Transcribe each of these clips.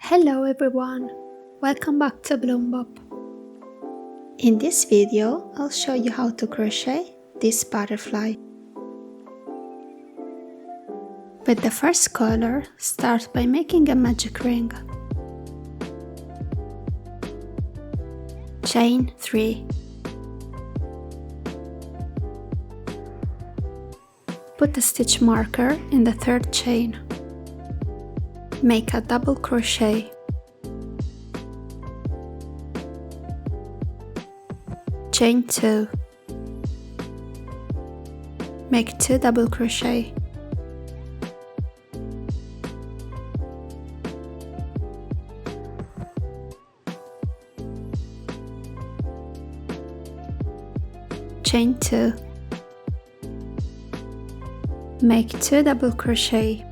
Hello everyone, welcome back to Bloombob. In this video, I'll show you how to crochet this butterfly. With the first color, start by making a magic ring. Chain 3. Put a stitch marker in the third chain. Make a double crochet. Chain 2. Make 2 double crochet. Chain 2. Make 2 double crochet.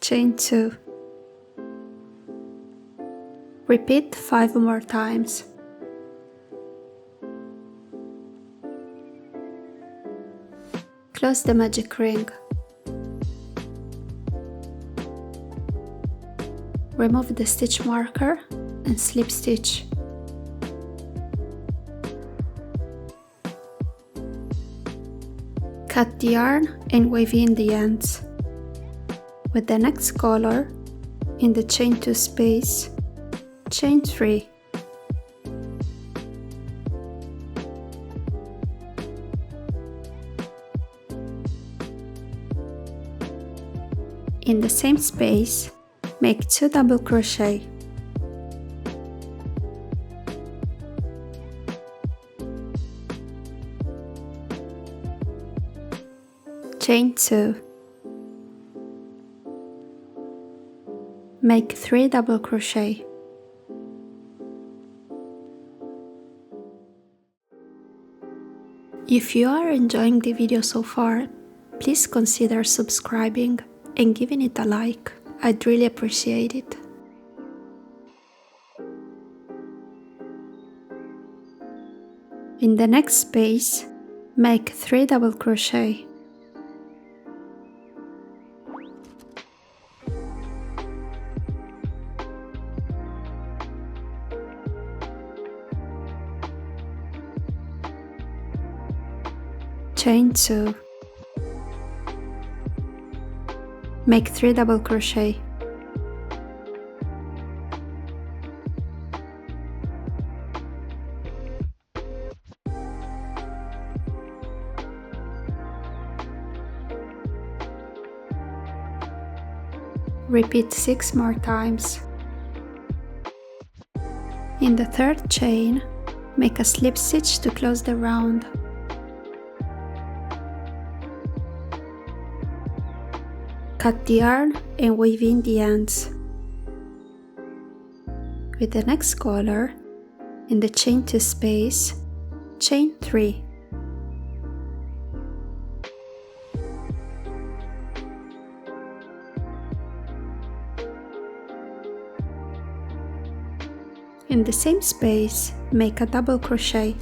Chain 2. Repeat 5 more times. Close the magic ring. Remove the stitch marker and slip stitch. Cut the yarn and weave in the ends. With the next color, in the chain 2 space, chain 3. In the same space, make 2 double crochet. Chain 2. Make 3 double crochet. If you are enjoying the video so far, please consider subscribing and giving it a like. I'd really appreciate it. In the next space, make 3 double crochet. Chain 2. Make 3 double crochet. Repeat 6 more times. In the third chain, make a slip stitch to close the round. Cut the yarn and weave in the ends. With the next color, in the chain 2 space, chain 3. In the same space, make a double crochet.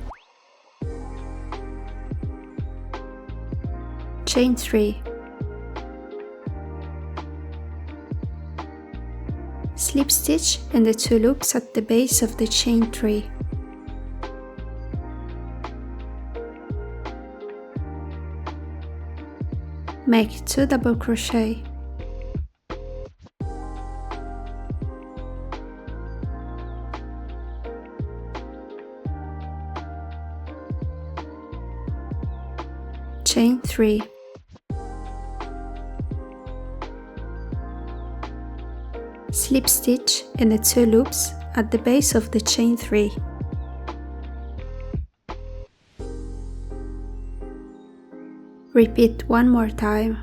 Chain 3. Slip stitch in the 2 loops at the base of the chain 3. Make 2 double crochet. Chain 3. Slip stitch in the 2 loops at the base of the chain 3. Repeat 1 more time.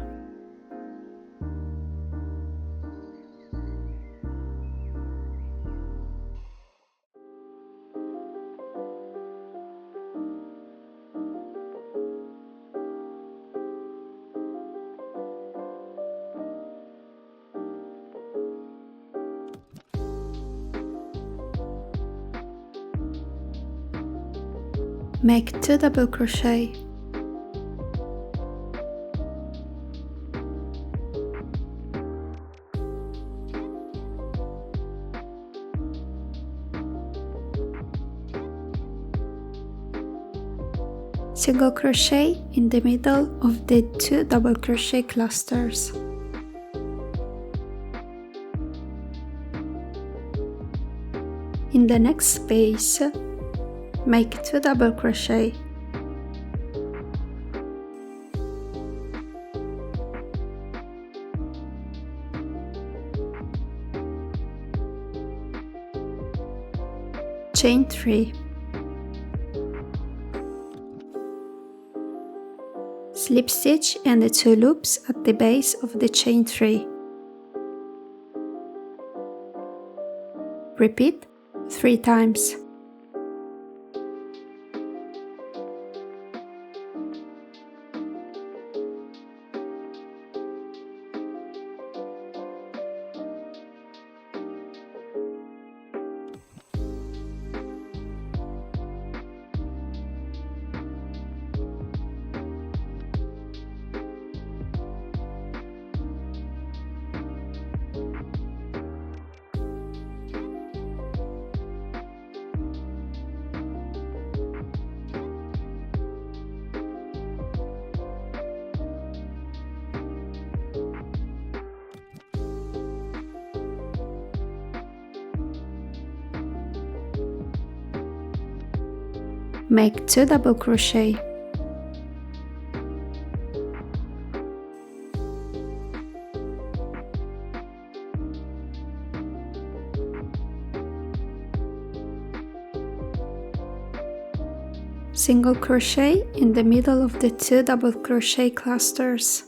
Make 2 double crochet. Single crochet in the middle of the 2 double crochet clusters. In the next space, make 2 double crochet. Chain 3. Slip stitch and the 2 loops at the base of the chain 3. Repeat 3 times. Make 2 double crochet. Single crochet in the middle of the 2 double crochet clusters.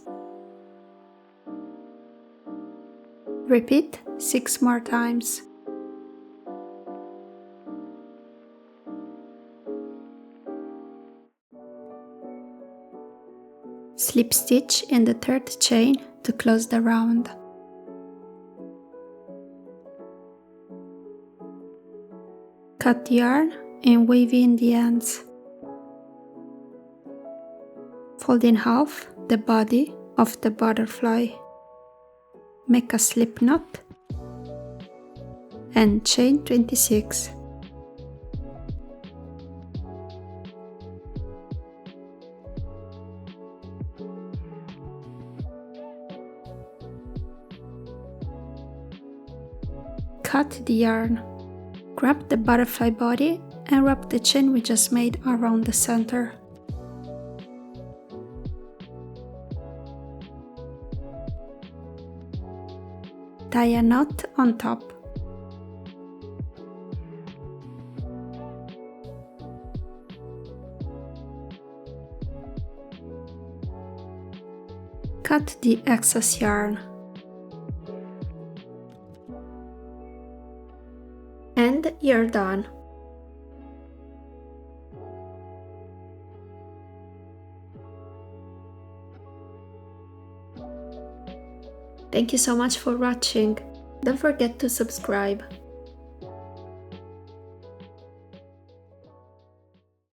Repeat 6 more times. Slip stitch in the 3rd chain to close the round. Cut yarn and weave in the ends. Fold in half the body of the butterfly. Make a slip knot and chain 26. Cut the yarn. Grab the butterfly body and wrap the chain we just made around the center. Tie a knot on top. Cut the excess yarn. And you're done. Thank you so much for watching. Don't forget to subscribe.